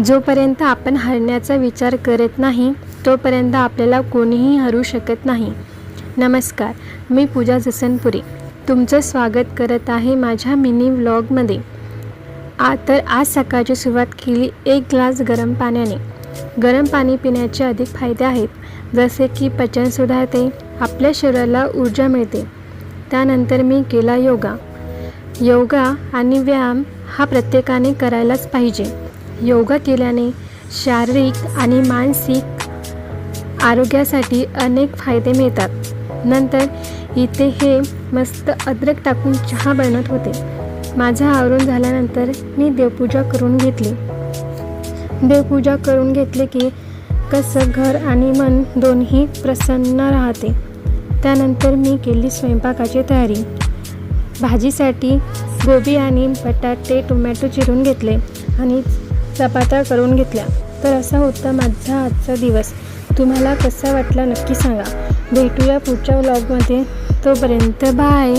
जोपर्यंत आपण हरण्याचा विचार करत नाही तोपर्यंत आपल्याला कोणीही हरू शकत नाही. नमस्कार, मी पूजा जसनपुरी तुमचं स्वागत करत आहे माझ्या मिनी व्लॉगमध्ये. तर आज सकाळची सुरुवात केली एक ग्लास गरम पाण्याने. गरम पाणी पिण्याचे अधिक फायदे आहेत, जसे की पचन सुधारते, आपल्या शरीराला ऊर्जा मिळते. त्यानंतर मी केला योगा आणि व्यायाम हा प्रत्येकाने करायलाच पाहिजे. योगा केल्याने शारीरिक आणि मानसिक आरोग्यासाठी अनेक फायदे मिळतात. नंतर इथे हे मस्त अद्रक टाकून चहा बनवत होते. माझं आवरून झाल्यानंतर मी देवपूजा करून घेतली. देवपूजा करून घेतले की कसं घर आणि मन दोन्ही प्रसन्न राहते. त्यानंतर मी केली स्वयंपाकाची तयारी. भाजीसाठी गोबी आणि बटाटे टोमॅटो चिरून घेतले आणि चपात्या करून घेतल्या. तर असा होता माझा आजचा दिवस. तुम्हाला कसा वाटला नक्की सांगा. भेटूया पुढच्या व्लॉगमध्ये. तोपर्यंत बाय.